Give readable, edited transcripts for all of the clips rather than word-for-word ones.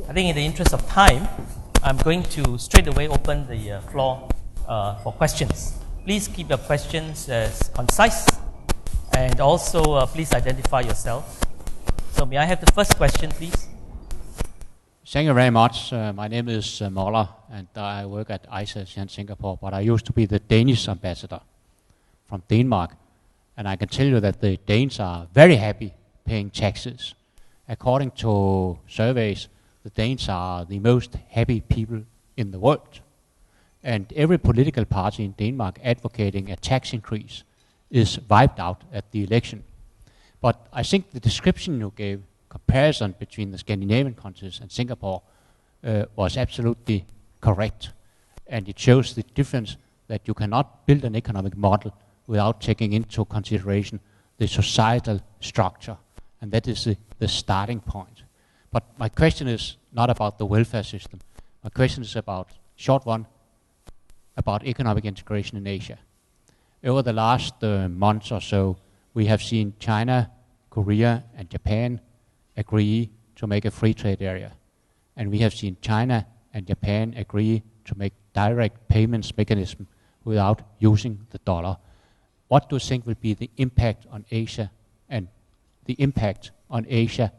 I think in the interest of time, I'm going to straight away open the floor for questions. Please keep your questions as concise, and also please identify yourself. So may I have the first question, please? Thank you very much. My name is Moller, and I work at ISA here in Singapore, but I used to be the Danish ambassador from Denmark. And I can tell you that the Danes are very happy paying taxes. According to surveys, the Danes are the most happy people in the world. And every political party in Denmark advocating a tax increase is wiped out at the election. But I think the description you gave, comparison between the Scandinavian countries and Singapore, was absolutely correct. And it shows the difference that you cannot build an economic model without taking into consideration the societal structure. And that is the starting point. But my question is not about the welfare system. My question is about, short one, about economic integration in Asia. Over the last months or so, we have seen China, Korea, and Japan agree to make a free trade area. And we have seen China and Japan agree to make direct payments mechanism without using the dollar. What do you think will be the impact on Asia and the impact on Asia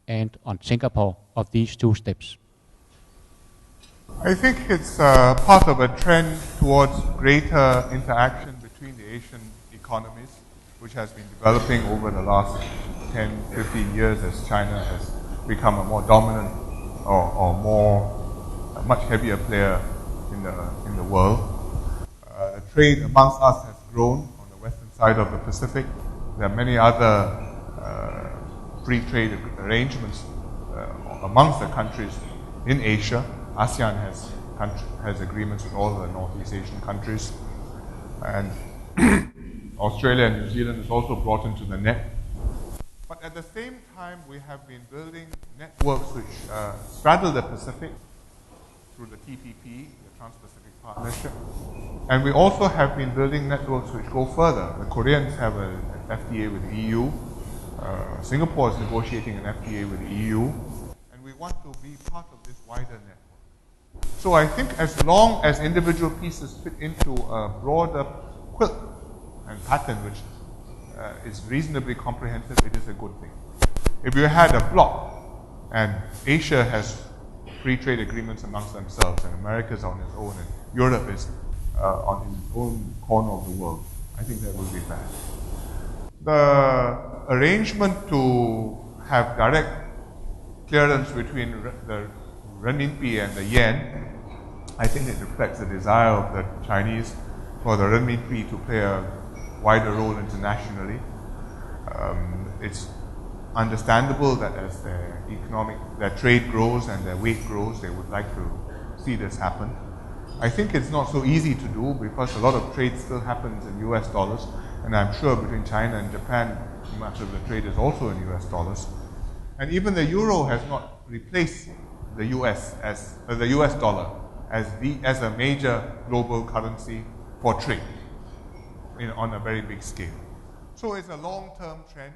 and on Singapore of these two steps? I think it's part of a trend towards greater interaction between the Asian economies, which has been developing over the last 10, 15 years as China has become a more dominant a much heavier player in the world. Trade amongst us has grown on the western side of the Pacific. There are many other free trade arrangements amongst the countries in Asia. ASEAN has agreements with all the Northeast Asian countries, and Australia and New Zealand is also brought into the net. But at the same time, we have been building networks which straddle the Pacific through the TPP, the Trans-Pacific Partnership. And we also have been building networks which go further. The Koreans have an FTA with the EU. Singapore is negotiating an FTA with the EU. And we want to be part of this wider network. So I think as long as individual pieces fit into a broader quilt and pattern which is reasonably comprehensive, it is a good thing. If you had a bloc and Asia has free trade agreements amongst themselves and America is on its own and Europe is on its own corner of the world, I think that would be bad. The arrangement to have direct clearance between the renminbi and the yen, I think it reflects the desire of the Chinese for the renminbi to play a wider role internationally. It's understandable that as their trade grows and their weight grows, they would like to see this happen. I think it's not so easy to do because a lot of trade still happens in US dollars, and I'm sure between China and Japan, much of the trade is also in US dollars. And even the euro has not replaced the US dollar as a major global currency for trade on a very big scale. So it's a long-term trend.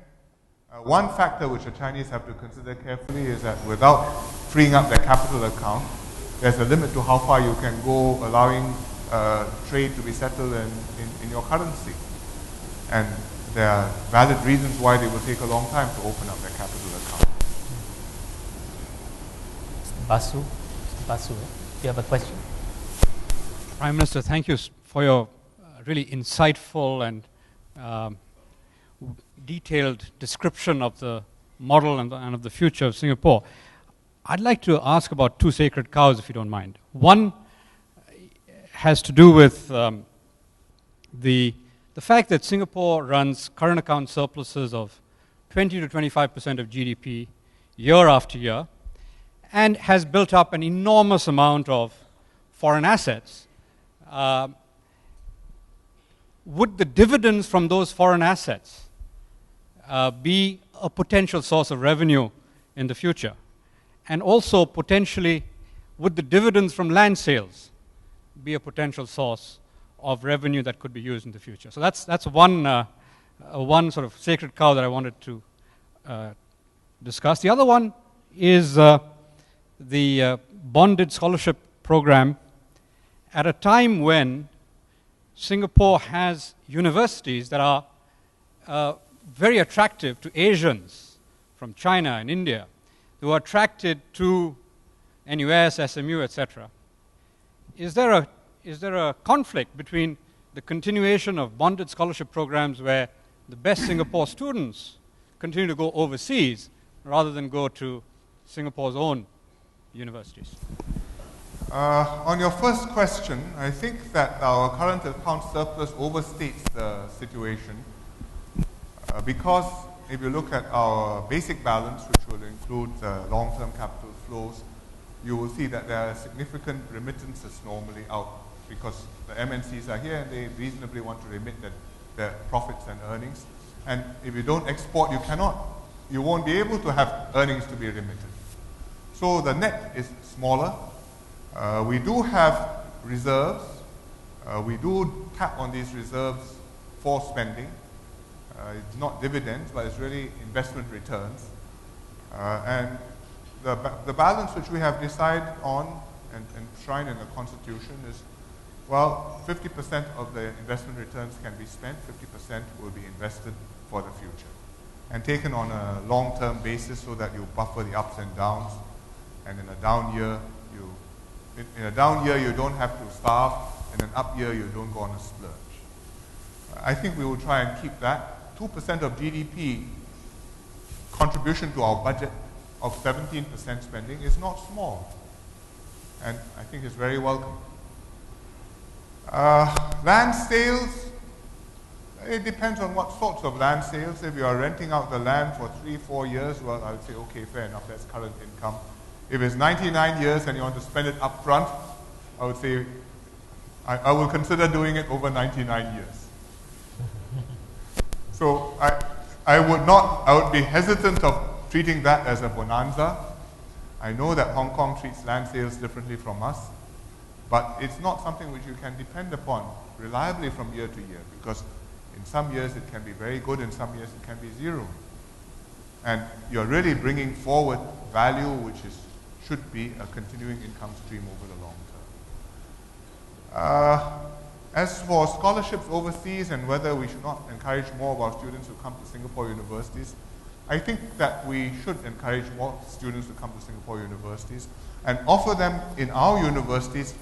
One factor which the Chinese have to consider carefully is that without freeing up their capital account, there's a limit to how far you can go allowing trade to be settled in your currency. And there are valid reasons why they will take a long time to open up their capital account. Basu, you have a question? Prime Minister, thank you for your really insightful and detailed description of the model and of the future of Singapore. I'd like to ask about two sacred cows, if you don't mind. One has to do with the fact that Singapore runs current account surpluses of 20 to 25% of GDP year after year and has built up an enormous amount of foreign assets. Would the dividends from those foreign assets be a potential source of revenue in the future? And also, potentially, would the dividends from land sales be a potential source of revenue that could be used in the future? So that's one sort of sacred cow that I wanted to discuss. The other one is the bonded scholarship program at a time when Singapore has universities that are very attractive to Asians from China and India, who are attracted to NUS, SMU, etc. Is there a conflict between the continuation of bonded scholarship programs where the best Singapore students continue to go overseas rather than go to Singapore's own universities? On your first question, I think that our current account surplus overstates the situation because if you look at our basic balance, which will include long-term capital flows, you will see that there are significant remittances normally out because the MNCs are here and they reasonably want to remit their profits and earnings. And if you don't export, you won't be able to have earnings to be remitted. So the net is smaller. We do have reserves. We do tap on these reserves for spending. It's not dividends, but it's really investment returns. And the balance which we have decided on and enshrined in the Constitution is, well, 50% of the investment returns can be spent, 50% will be invested for the future. And taken on a long-term basis so that you buffer the ups and downs. And in a down year, you don't have to starve. In an up year, you don't go on a splurge. I think we will try and keep that. 2% of GDP contribution to our budget of 17% spending is not small. And I think it's very welcome. Land sales, it depends on what sorts of land sales. If you are renting out the land for 3-4 years, well, I would say, okay, fair enough, that's current income. If it's 99 years and you want to spend it up front, I would say, I will consider doing it over 99 years. So I would be hesitant of treating that as a bonanza. I know that Hong Kong treats land sales differently from us, but it's not something which you can depend upon reliably from year to year, because in some years it can be very good, in some years it can be zero. And you're really bringing forward value which should be a continuing income stream over the long term. As for scholarships overseas and whether we should not encourage more of our students to come to Singapore universities, I think that we should encourage more students to come to Singapore universities and offer them in our universities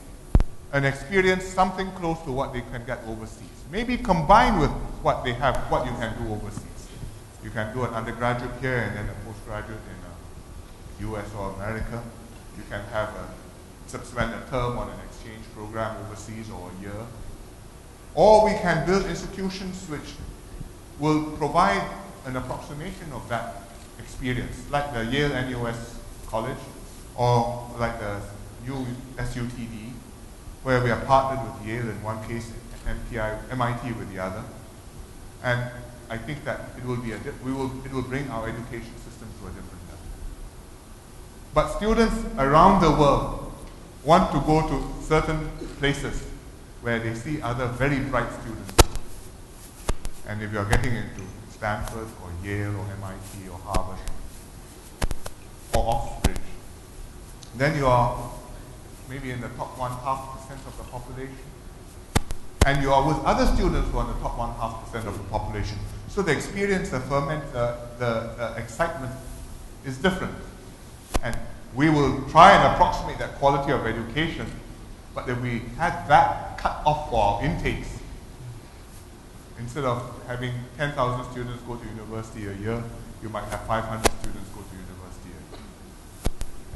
an experience something close to what they can get overseas. Maybe combined with what they have, what you can do overseas. You can do an undergraduate here and then a postgraduate in US or America. You can have spend a term on an exchange program overseas or a year. Or we can build institutions which will provide an approximation of that experience, like the Yale NUS College, or like the new SUTD, where we are partnered with Yale in one case, MIT with the other. And I think that it will bring our education system to a different level. But students around the world want to go to certain places where they see other very bright students. And if you're getting into Stanford or Yale or MIT or Harvard or Oxford, then you are maybe in the top 0.5% of the population. And you are with other students who are in the top 0.5% of the population. So the experience, the excitement is different. And we will try and approximate that quality of education, but if we had that cut off for our intakes, instead of having 10,000 students go to university a year, you might have 500 students go to university a year.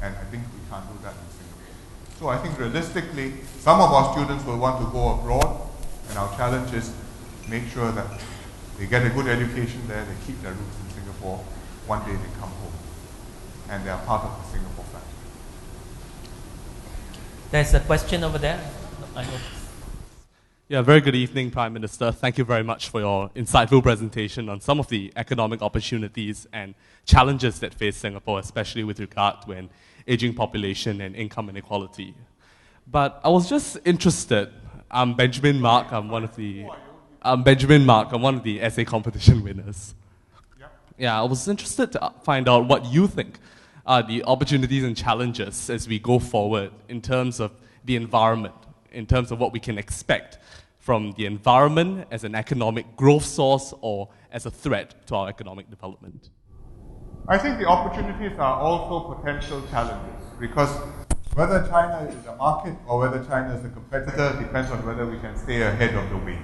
And I think we can't do that in Singapore. So I think realistically, some of our students will want to go abroad, and our challenge is make sure that they get a good education there, they keep their roots in Singapore, one day they come home, and they are part of the Singapore family. There's a question over there. I hope. Yeah, very good evening, Prime Minister. Thank you very much for your insightful presentation on some of the economic opportunities and challenges that face Singapore, especially with regard to an aging population and income inequality. But I was just interested. I'm Benjamin Mark. I'm one of the essay competition winners. Yeah, I was interested to find out what you think are the opportunities and challenges as we go forward in terms of the environment, in terms of what we can expect from the environment as an economic growth source or as a threat to our economic development? I think the opportunities are also potential challenges, because whether China is a market or whether China is a competitor depends on whether we can stay ahead of the wave.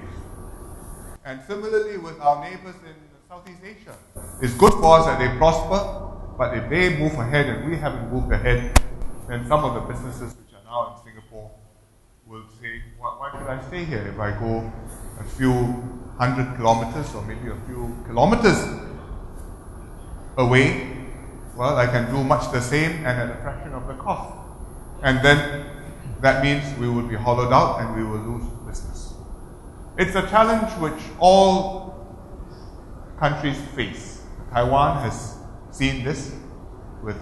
And similarly with our neighbors in Southeast Asia, it's good for us that they prosper, but if they move ahead and we haven't moved ahead, then some of the businesses which are now in Singapore will say, why should I stay here if I go a few hundred kilometers or maybe a few kilometers away? Well, I can do much the same and at a fraction of the cost. And then that means we will be hollowed out and we will lose business. It's a challenge which all countries face. Taiwan has seen this with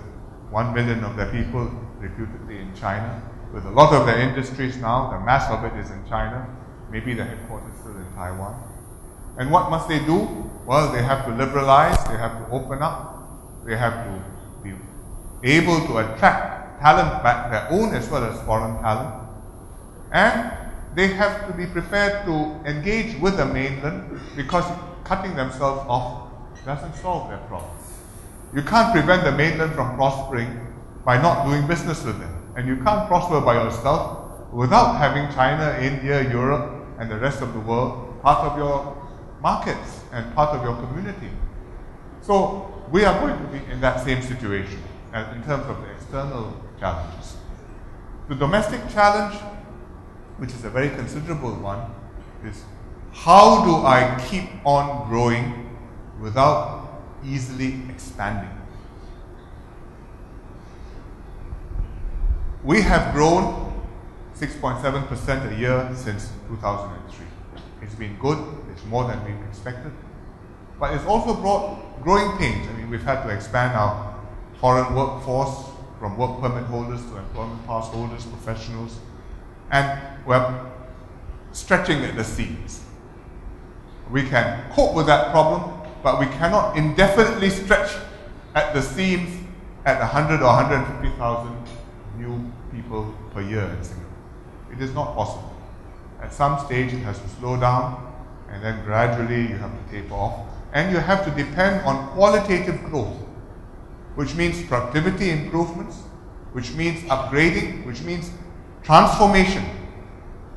1 million of their people reputedly in China. With a lot of their industries now, the mass of it is in China. Maybe the headquarters still in Taiwan. And what must they do? Well, they have to liberalize, they have to open up, they have to be able to attract talent back, their own as well as foreign talent. And they have to be prepared to engage with the mainland, because cutting themselves off doesn't solve their problems. You can't prevent the mainland from prospering by not doing business with them. And you can't prosper by yourself without having China, India, Europe, and the rest of the world part of your markets and part of your community. So we are going to be in that same situation in terms of the external challenges. The domestic challenge, which is a very considerable one, is how do I keep on growing without easily expanding? We have grown 6.7% a year since 2003. It's been good, it's more than we expected, but it's also brought growing pains. I mean, we've had to expand our foreign workforce from work permit holders to employment pass holders, professionals, and we're stretching at the seams. We can cope with that problem, but we cannot indefinitely stretch at the seams at 100 or 150,000 new people per year in Singapore. It is not possible. At some stage it has to slow down, and then gradually you have to taper off, and you have to depend on qualitative growth, which means productivity improvements, which means upgrading, which means transformation.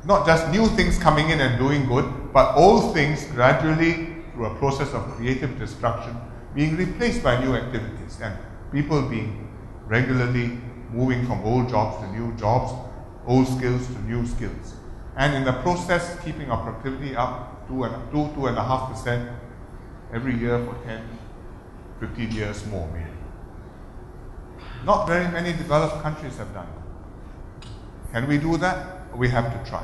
Not just new things coming in and doing good, but old things gradually, through a process of creative destruction, being replaced by new activities, and people being regularly moving from old jobs to new jobs, old skills to new skills. And in the process, keeping our productivity up 2.5% every year for 10, 15 years more, maybe. Not very many developed countries have done it. Can we do that? We have to try.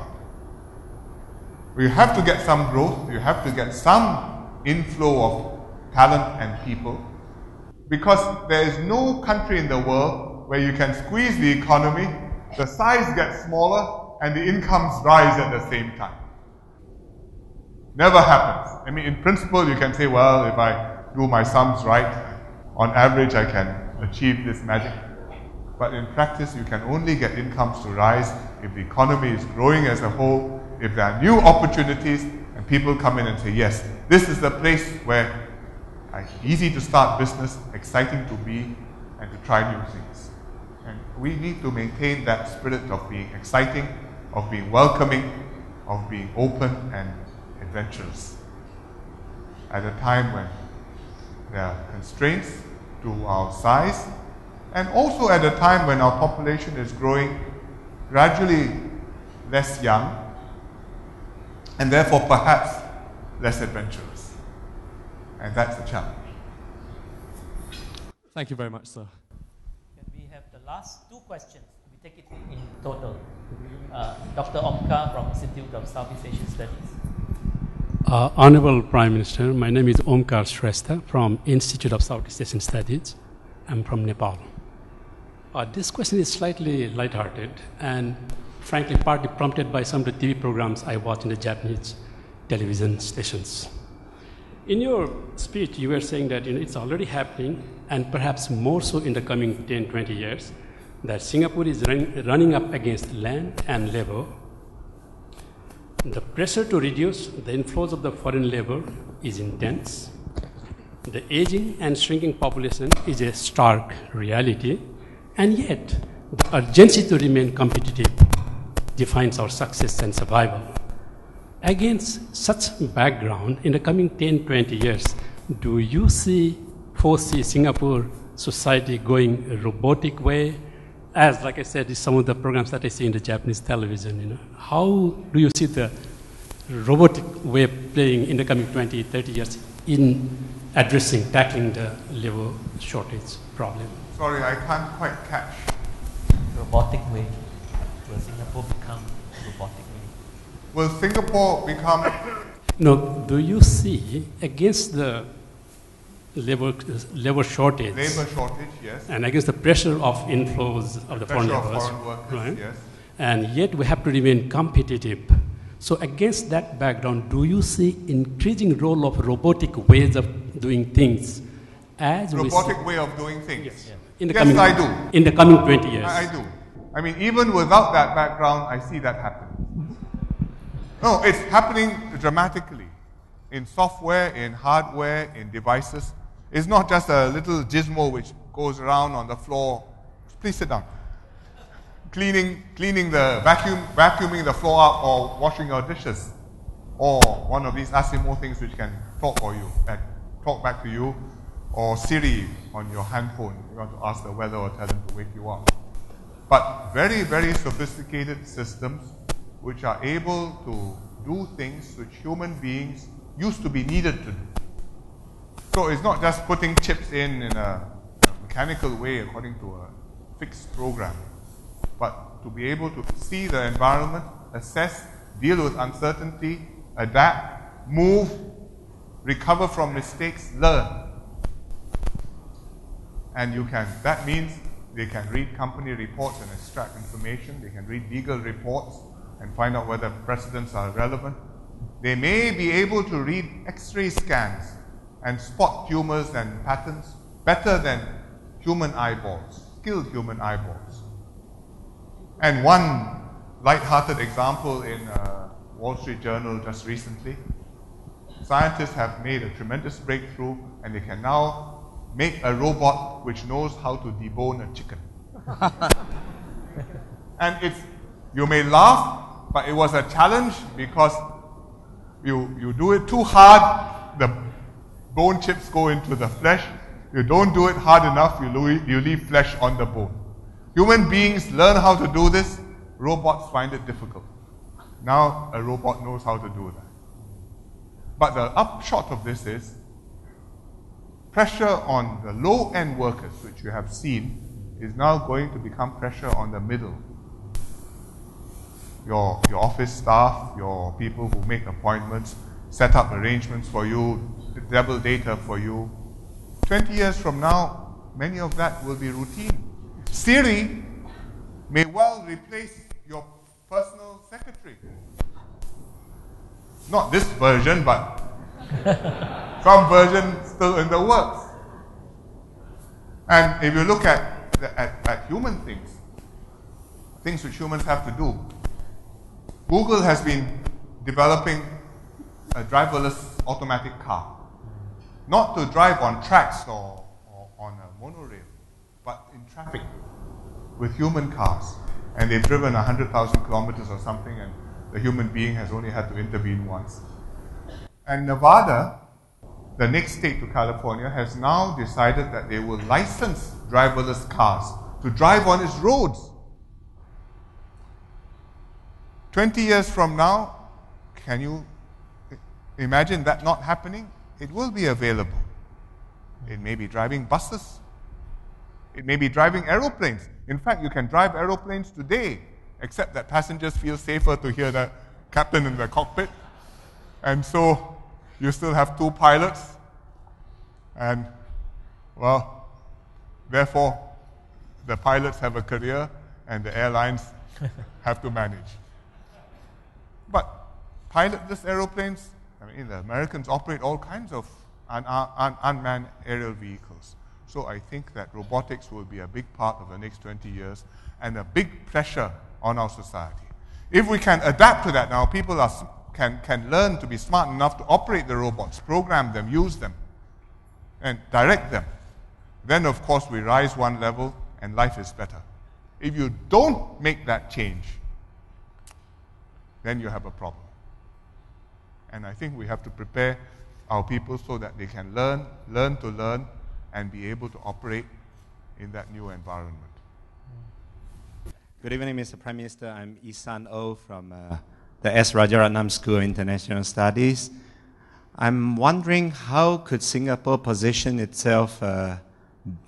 We have to get some growth, you have to get some inflow of talent and people, because there is no country in the world where you can squeeze the economy, the size gets smaller, and the incomes rise at the same time. Never happens. I mean, in principle, you can say, well, if I do my sums right, on average, I can achieve this magic. But in practice, you can only get incomes to rise if the economy is growing as a whole, if there are new opportunities, and people come in and say, yes, this is the place where it's easy to start business, exciting to be, and to try new things. And we need to maintain that spirit of being exciting, of being welcoming, of being open and adventurous. At a time when there are constraints to our size, and also at a time when our population is growing gradually less young, and therefore perhaps less adventurous. And that's the challenge. Thank you very much, sir. We have the last two questions. We take it in total. Dr. Omkar from Institute of Southeast Asian Studies. Honorable Prime Minister, my name is Omkar Shrestha from Institute of Southeast Asian Studies. I'm from Nepal. This question is slightly lighthearted and frankly partly prompted by some of the TV programs I watch in the Japanese television stations. In your speech, you were saying that it's already happening, and perhaps more so in the coming 10, 20 years, that Singapore is running up against land and labor. The pressure to reduce the inflows of the foreign labor is intense. The aging and shrinking population is a stark reality, and yet the urgency to remain competitive defines our success and survival. Against such background, in the coming 10, 20 years, do you foresee Singapore society going a robotic way? As, like I said, is some of the programs that I see in the Japanese television, How do you see the robotic way playing in the coming 20, 30 years in tackling the labor shortage problem? Sorry, I can't quite catch. Robotic way. Will Singapore become robotic way? Will Singapore become... No, do you see against the labor shortage? Labor shortage, yes. And against the pressure of inflows of the foreign Pressure of laborers, foreign workers, right? yes. And yet we have to remain competitive. So against that background, do you see increasing role of robotic ways of doing things as robotic way of doing things? Yes, Yes, I do. In the coming 20 years. I do. I mean, even without that background, I see that happen. No, it's happening dramatically. In software, in hardware, in devices. It's not just a little gizmo which goes around on the floor. Please sit down. Cleaning the vacuuming the floor up, or washing your dishes, or one of these Asimo things which can talk for you, talk back to you, or Siri on your handphone. You want to ask the weather or tell them to wake you up. But very, very sophisticated systems which are able to do things which human beings used to be needed to do. So it's not just putting chips in a mechanical way according to a fixed program, but to be able to see the environment, assess, deal with uncertainty, adapt, move, recover from mistakes, learn. And that means they can read company reports and extract information, they can read legal reports and find out whether precedents are relevant. They may be able to read X-ray scans and spot tumors and patterns better than human eyeballs, skilled human eyeballs. And one light-hearted example in Wall Street Journal just recently, scientists have made a tremendous breakthrough, and they can now make a robot which knows how to debone a chicken. And you may laugh, but it was a challenge because you do it too hard, the bone chips go into the flesh. You don't do it hard enough, you leave flesh on the bone. Human beings learn how to do this, robots find it difficult. Now a robot knows how to do that. But the upshot of this is pressure on the low-end workers, which you have seen, is now going to become pressure on the middle. Your office staff, your people who make appointments, set up arrangements for you, double data for you. 20 years from now, many of that will be routine. Siri may well replace your personal secretary. Not this version, but some version still in the works. And if you look at human things which humans have to do, Google has been developing a driverless automatic car. Not to drive on tracks or on a monorail, but in traffic with human cars. And they've driven 100,000 kilometers or something, and the human being has only had to intervene once. And Nevada, the next state to California, has now decided that they will license driverless cars to drive on its roads. 20 years from now, can you imagine that not happening? It will be available. It may be driving buses. It may be driving aeroplanes. In fact, you can drive aeroplanes today, except that passengers feel safer to hear the captain in the cockpit. And so you still have two pilots. And, well, therefore, the pilots have a career and the airlines have to manage. But pilotless aeroplanes, I mean, the Americans operate all kinds of unmanned aerial vehicles. So I think that robotics will be a big part of the next 20 years and a big pressure on our society. If we can adapt to that now, people can learn to be smart enough to operate the robots, program them, use them, and direct them. Then, of course, we rise one level and life is better. If you don't make that change, then you have a problem. And I think we have to prepare our people so that they can learn to learn, and be able to operate in that new environment. Good evening, Mr. Prime Minister. I'm Hsien Loong from the S. Rajaratnam School of International Studies. I'm wondering how could Singapore position itself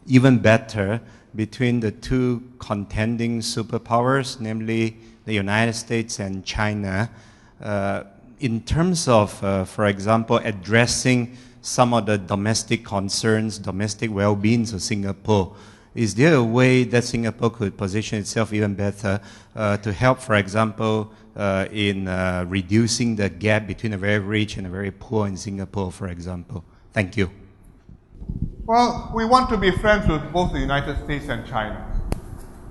even better between the two contending superpowers, namely the United States and China, in terms of, for example, addressing some of the domestic concerns, domestic well-being of Singapore. Is there a way that Singapore could position itself even better to help, for example, in reducing the gap between the very rich and the very poor in Singapore, for example? Thank you. Well, we want to be friends with both the United States and China.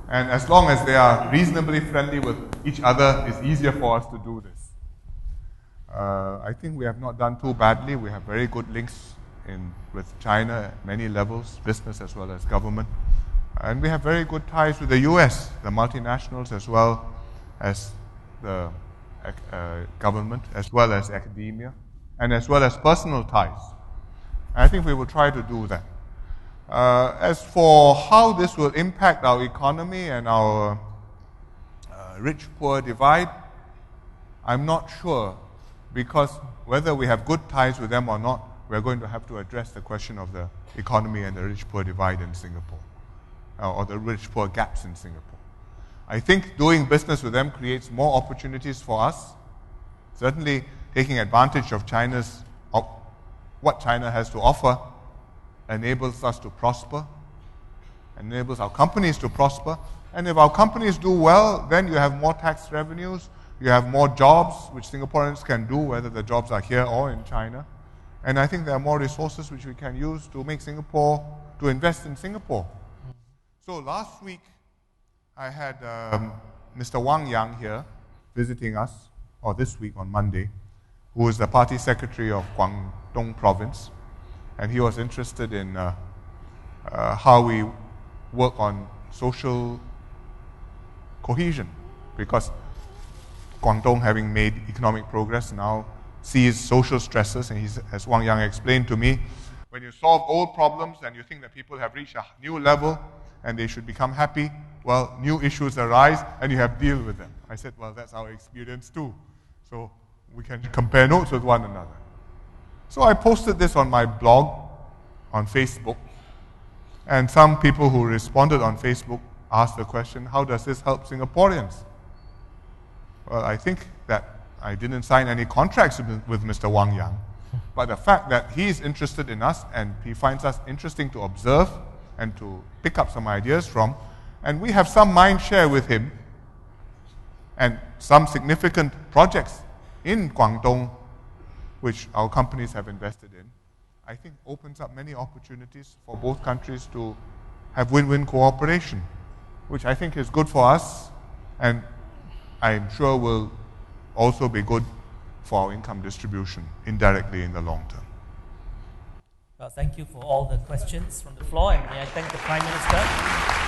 And as long as they are reasonably friendly with each other, it's easier for us to do this. I think we have not done too badly. We have very good links with China at many levels, business as well as government. And we have very good ties with the US, the multinationals, as well as the government, as well as academia, and as well as personal ties. I think we will try to do that. As for how this will impact our economy and our rich-poor divide, I'm not sure, because whether we have good ties with them or not, we're going to have to address the question of the economy and the rich-poor divide in Singapore, or the rich-poor gaps in Singapore. I think doing business with them creates more opportunities for us. Certainly, taking advantage of what China has to offer enables us to prosper, enables our companies to prosper. And if our companies do well, then you have more tax revenues, you have more jobs, which Singaporeans can do, whether the jobs are here or in China. And I think there are more resources which we can use to make Singapore, to invest in Singapore. So last week, I had Mr. Wang Yang here visiting us, or this week on Monday, who is the party secretary of Guangdong province. And he was interested in how we work on social cohesion, because Guangdong, having made economic progress, now sees social stresses. And as Wang Yang explained to me, when you solve old problems and you think that people have reached a new level and they should become happy, well, new issues arise and you have to deal with them. I said, well, that's our experience too. So we can compare notes with one another. So I posted this on my blog on Facebook, and some people who responded on Facebook asked the question, how does this help Singaporeans? Well, I think that I didn't sign any contracts with Mr. Wang Yang, but the fact that he's interested in us and he finds us interesting to observe and to pick up some ideas from, and we have some mind share with him and some significant projects in Guangdong which our companies have invested in, I think opens up many opportunities for both countries to have win-win cooperation, which I think is good for us, and I'm sure will also be good for our income distribution indirectly in the long term. Well, thank you for all the questions from the floor, and may I thank the Prime Minister.